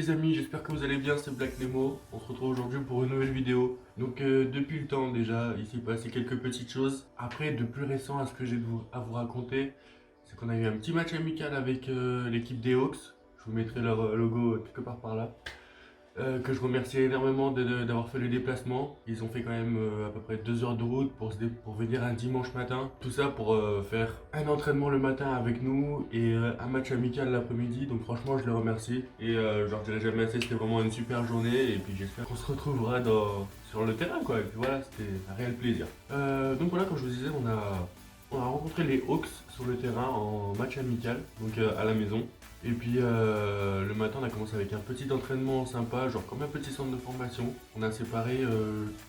les amis, j'espère que vous allez bien, c'est Black Nemo. On se retrouve aujourd'hui pour une nouvelle vidéo. Donc depuis le temps déjà, il s'est passé quelques petites choses. Après, de plus récent à ce que j'ai à vous raconter, c'est qu'on a eu un petit match amical avec l'équipe des Hawks. Je vous mettrai leur logo quelque part par là. Que je remercie énormément d'avoir fait le déplacement. Ils ont fait quand même à peu près 2 heures de route pour venir un dimanche matin. Tout ça pour faire un entraînement le matin avec nous et un match amical l'après-midi. Donc franchement je les remercie et je leur dirai jamais assez, c'était vraiment une super journée. Et puis j'espère qu'on se retrouvera sur le terrain quoi. Et puis voilà, c'était un réel plaisir. Donc voilà, comme je vous disais, on a rencontré les Hawks sur le terrain en match amical, donc à la maison. Et puis le matin, on a commencé avec un petit entraînement sympa, genre comme un petit centre de formation. On a séparé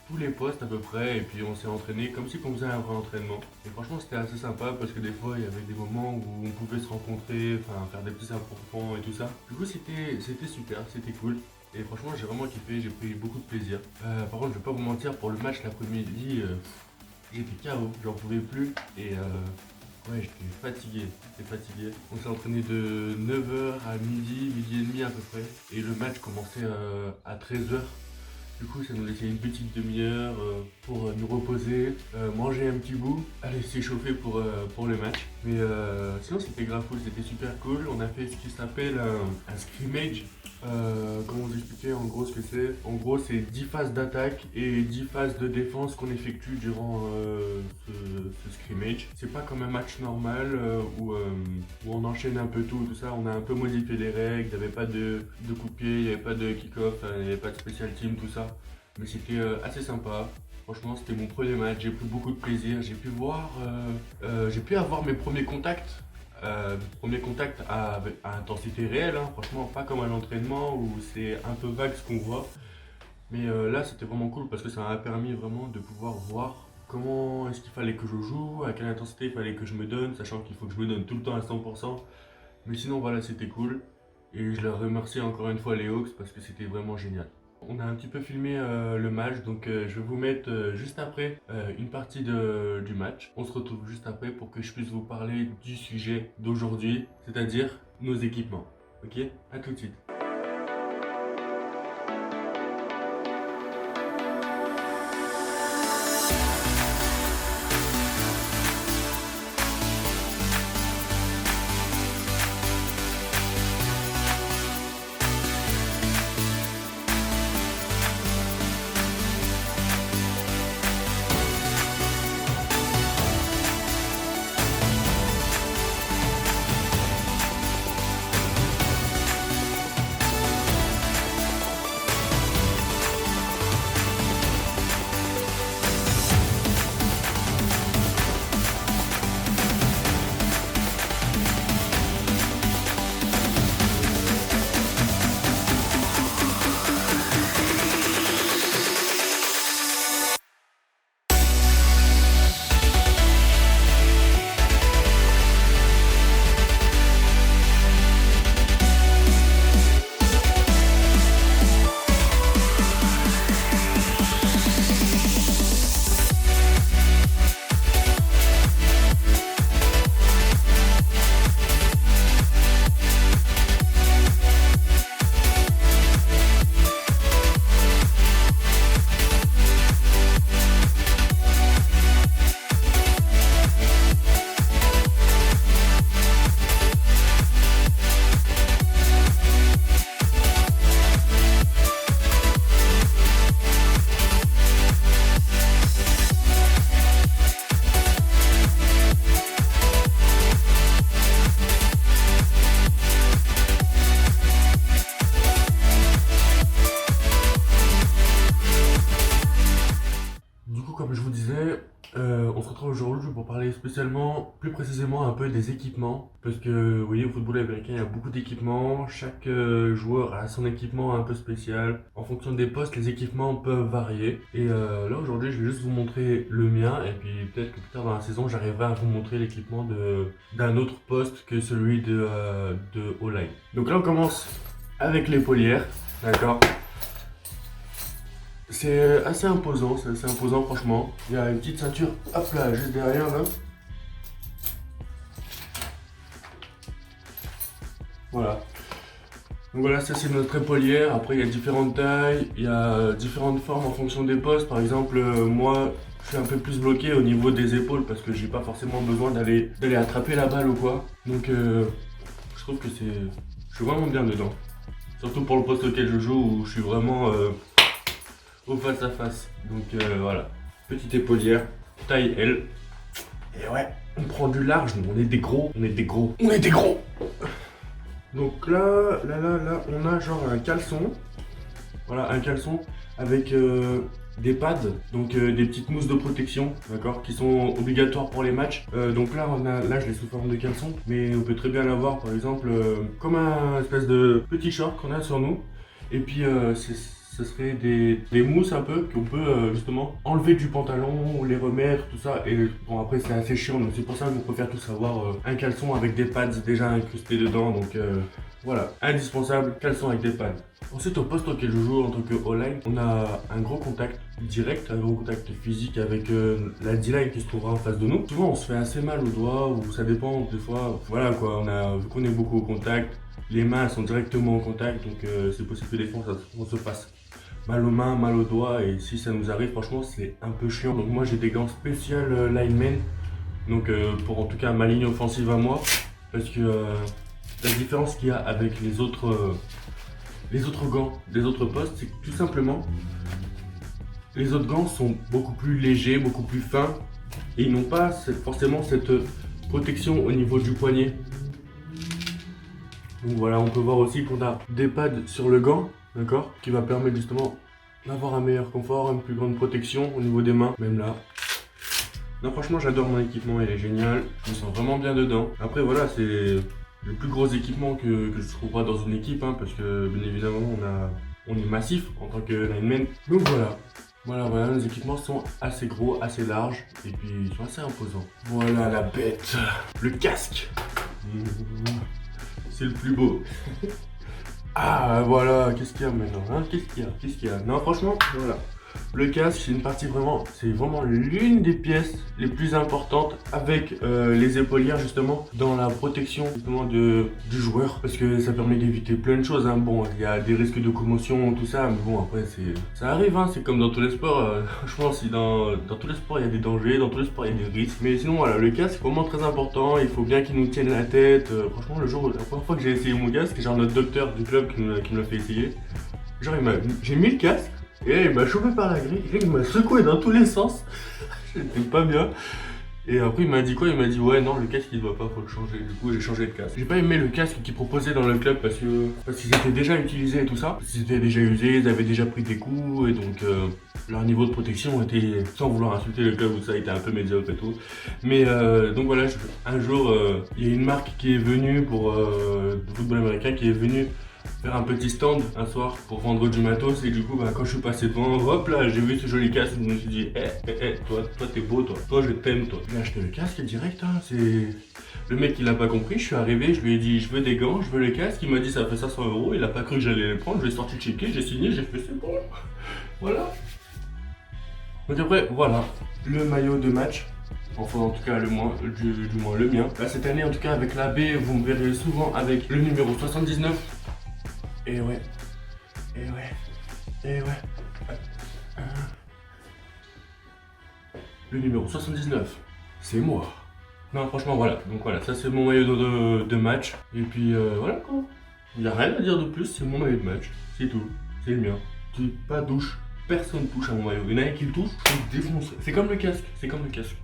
tous les postes à peu près, et puis on s'est entraîné comme si on faisait un vrai entraînement. Et franchement, c'était assez sympa parce que des fois, il y avait des moments où on pouvait se rencontrer, enfin faire des petits affrontements et tout ça. Du coup, c'était super, c'était cool. Et franchement, j'ai vraiment kiffé, j'ai pris beaucoup de plaisir. Par contre, je vais pas vous mentir, pour le match l'après-midi, j'étais KO, j'en pouvais plus. Et ouais, j'étais fatigué, On s'est entraîné de 9 h à midi et demi à peu près. Et le match commençait à 13 h. Du coup, ça nous laissait une petite demi-heure pour nous reposer, manger un petit bout, aller s'échauffer pour le match. Mais sinon, c'était grave cool, c'était super cool. On a fait ce qui s'appelle un scrimmage. Comment vous expliquer en gros ce que c'est? En gros, c'est 10 phases d'attaque et 10 phases de défense qu'on effectue durant ce scrimmage. C'est pas comme un match normal où on enchaîne un peu tout ça. On a un peu modifié les règles, il n'y avait pas de coup de pied, il n'y avait pas de kick-off, il n'y avait pas de special team, tout ça. Mais c'était assez sympa. Franchement, c'était mon premier match, j'ai pris beaucoup de plaisir. J'ai pu avoir mes premiers contacts. Premier contact à intensité réelle, hein. Franchement pas comme à l'entraînement où c'est un peu vague ce qu'on voit. Mais là c'était vraiment cool parce que ça m'a permis vraiment de pouvoir voir comment est-ce qu'il fallait que je joue, à quelle intensité il fallait que je me donne, sachant qu'il faut que je me donne tout le temps à 100%. Mais sinon voilà, c'était cool. Et je leur remercie encore une fois les Hawks parce que c'était vraiment génial. On a un petit peu filmé le match, donc je vais vous mettre juste après une partie du match. On se retrouve juste après pour que je puisse vous parler du sujet d'aujourd'hui, c'est-à-dire nos équipements. Ok? À tout de suite. Comme je vous disais, on se retrouve aujourd'hui pour parler spécialement, plus précisément un peu des équipements. Parce que vous voyez, au football américain, il y a beaucoup d'équipements. Chaque joueur a son équipement un peu spécial. En fonction des postes, les équipements peuvent varier. Et là, aujourd'hui, je vais juste vous montrer le mien. Et puis peut-être que plus tard dans la saison, j'arriverai à vous montrer l'équipement d'un autre poste que celui de O-line. Donc là, on commence avec l'épaulière. D'accord? C'est assez imposant, franchement. Il y a une petite ceinture, hop là, juste derrière là. Voilà. Donc voilà, ça c'est notre épaulière. Après, il y a différentes tailles, il y a différentes formes en fonction des postes. Par exemple, moi, je suis un peu plus bloqué au niveau des épaules parce que j'ai pas forcément besoin d'aller attraper la balle ou quoi. Donc, je trouve que je suis vraiment bien dedans. Surtout pour le poste auquel je joue où je suis vraiment au face à face. Donc voilà, petite épaulière, taille L. Et ouais, on prend du large, nous on est des gros, on est des gros, on est des gros. Donc là, on a genre un caleçon. Voilà, un caleçon avec des pads, donc des petites mousses de protection, d'accord, qui sont obligatoires pour les matchs. Donc là, là, je l'ai sous forme de caleçon, mais on peut très bien l'avoir, par exemple, comme un espèce de petit short qu'on a sur nous. Et puis, ce serait des mousses un peu qu'on peut justement enlever du pantalon ou les remettre, tout ça. Et bon, après, c'est assez chiant, donc c'est pour ça qu'on préfère tous avoir un caleçon avec des pads déjà incrustés dedans. Donc voilà, indispensable, caleçon avec des pads. Ensuite, au poste auquel je joue en tant que all-line, on a un gros contact direct, un gros contact physique avec la D-line qui se trouvera en face de nous. Souvent, on se fait assez mal au doigt, ou ça dépend, des fois. Voilà quoi, vu qu'on est beaucoup au contact, les mains sont directement en contact, donc c'est possible que des fois on se fasse mal aux mains, mal aux doigts, et si ça nous arrive, franchement, c'est un peu chiant. Donc moi, j'ai des gants spécial linemen, donc pour en tout cas ma ligne offensive à moi, parce que la différence qu'il y a avec les autres gants des autres postes, c'est que tout simplement, les autres gants sont beaucoup plus légers, beaucoup plus fins, et ils n'ont pas forcément cette protection au niveau du poignet. Donc voilà, on peut voir aussi qu'on a des pads sur le gant, d'accord, qui va permettre justement d'avoir un meilleur confort, une plus grande protection au niveau des mains, même là. Non, franchement, j'adore mon équipement, il est génial, je me sens vraiment bien dedans. Après voilà, c'est le plus gros équipement que je trouverai dans une équipe, hein, parce que bien évidemment on est massif en tant que lineman. Donc voilà, nos équipements sont assez gros, assez larges, et puis ils sont assez imposants. Voilà la bête, le casque. C'est le plus beau. Ah voilà, qu'est-ce qu'il y a maintenant, hein? Qu'est-ce qu'il y a? Non, franchement, voilà. Le casque, c'est une partie c'est vraiment l'une des pièces les plus importantes avec les épaulières justement dans la protection justement du joueur, parce que ça permet d'éviter plein de choses, hein. Bon, il y a des risques de commotion, tout ça, mais bon après ça arrive, hein. C'est comme dans tous les sports. Franchement, si dans tous les sports il y a des dangers, dans tous les sports il y a des risques, mais sinon voilà, le casque c'est vraiment très important. Il faut bien qu'il nous tienne la tête. Franchement, la première fois que j'ai essayé mon casque, genre notre docteur du club qui me l'a fait essayer, genre j'ai mis le casque. Et là, il m'a chopé par la grille, il m'a secoué dans tous les sens. J'étais pas bien. Et après, il m'a dit quoi? Il m'a dit ouais, non, le casque il doit pas, faut le changer. Du coup, j'ai changé de casque. J'ai pas aimé le casque qu'ils proposaient dans le club parce qu'ils étaient déjà utilisés et tout ça. Ils étaient déjà usés, ils avaient déjà pris des coups et donc leur niveau de protection était, sans vouloir insulter le club où ça, était un peu médiocre et tout. Mais donc voilà, un jour, il y a une marque qui est venue pour du football américain qui est venue faire un petit stand un soir pour vendre du matos, et du coup quand je suis passé devant, hop là, j'ai vu ce joli casque, je me suis dit toi t'es beau, toi je t'aime, toi. J'ai acheté le casque direct, hein. C'est le mec il a pas compris, je suis arrivé, je lui ai dit je veux des gants, je veux le casque, il m'a dit ça fait 500 €, il a pas cru que j'allais les prendre, je l'ai sorti de chez j'ai signé, j'ai fait c'est bon, voilà. Donc après voilà, le maillot de match. Enfin, en tout cas, du moins le mien. Là, cette année, en tout cas, avec la B, vous me verrez souvent avec le numéro 79. Et ouais. Le numéro 79, c'est moi. Non, franchement, voilà. Donc voilà, ça c'est mon maillot de match. Et puis voilà quoi. Il n'y a rien à dire de plus, c'est mon maillot de match. C'est tout. C'est le mien. Pas douche. Personne touche à mon maillot. Il y en a un qui le touche, je le défonce. C'est comme le casque.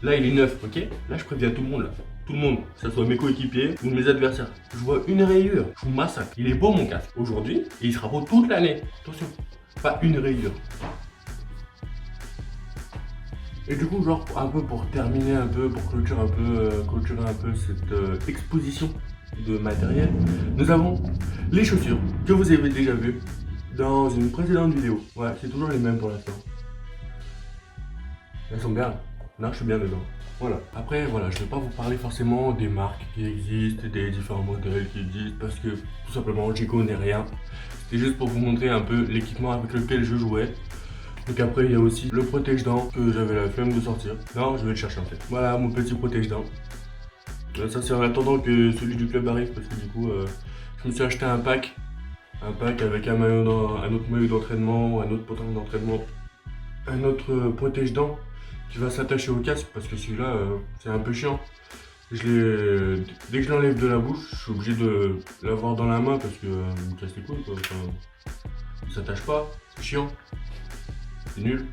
Là, il est neuf, ok? Là, je préviens tout le monde là. Tout le monde, que ce soit mes coéquipiers ou mes adversaires. Je vois une rayure, je vous massacre. Il est beau mon casque aujourd'hui et il sera beau toute l'année. Attention, pas une rayure. Et du coup, genre un peu pour terminer un peu, pour clôturer un peu cette exposition de matériel, nous avons les chaussures que vous avez déjà vues dans une précédente vidéo. Ouais, c'est toujours les mêmes pour l'instant. Elles sont bien. Là, je suis bien dedans. Voilà. Après, voilà, je ne vais pas vous parler forcément des marques qui existent, des différents modèles qui existent, parce que tout simplement, j'y connais rien. C'était juste pour vous montrer un peu l'équipement avec lequel je jouais. Donc après, il y a aussi le protège-dents que j'avais la flemme de sortir. Non, je vais le chercher en fait. Voilà, mon petit protège-dents. Ça, c'est en attendant que celui du club arrive, parce que du coup, Je me suis acheté un pack. Un pack avec un autre maillot d'entraînement, un autre pantalon d'entraînement, un autre protège-dents qui va s'attacher au casque parce que celui-là, c'est un peu chiant. Dès que je l'enlève de la bouche, je suis obligé de l'avoir dans la main parce que il me casse les couilles quoi. Enfin, il s'attache pas, c'est chiant, c'est nul.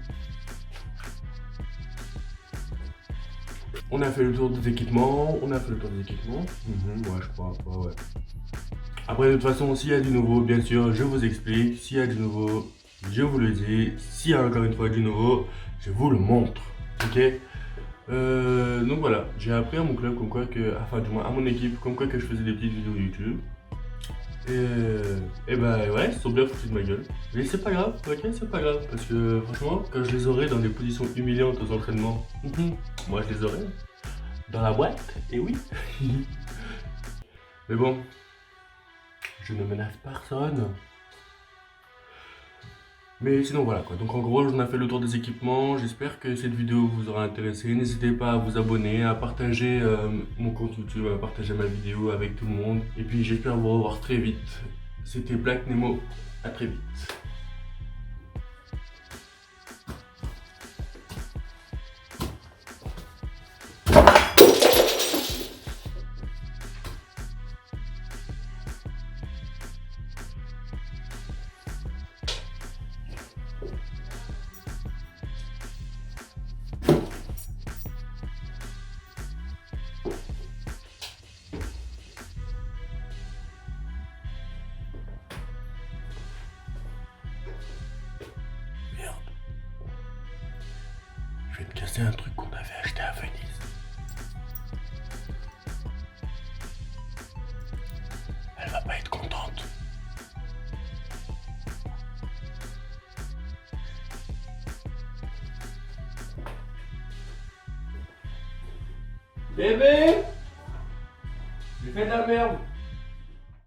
On a fait le tour des équipements, ouais je crois, ouais. Après de toute façon, s'il y a du nouveau, bien sûr, je vous explique. S'il y a du nouveau, je vous le dis. S'il y a encore une fois du nouveau, je vous le montre, ok. Donc voilà, j'ai appris à mon club comme quoi que, enfin du moins à mon équipe, comme quoi que je faisais des petites vidéos YouTube. Et bah ouais, ils sont bien foutus de ma gueule. Mais c'est pas grave, ok, c'est pas grave. Parce que franchement, quand je les aurai dans des positions humiliantes aux entraînements, moi je les aurai dans la boîte, et oui. Mais bon, je ne menace personne. Mais sinon voilà quoi, donc en gros on a fait le tour des équipements, j'espère que cette vidéo vous aura intéressé, n'hésitez pas à vous abonner, à partager mon compte YouTube, à partager ma vidéo avec tout le monde, et puis j'espère vous revoir très vite. C'était Black Nemo, à très vite. Je vais te casser un truc qu'on avait acheté à Venise. Elle va pas être contente. Bébé, j'ai fait de la merde.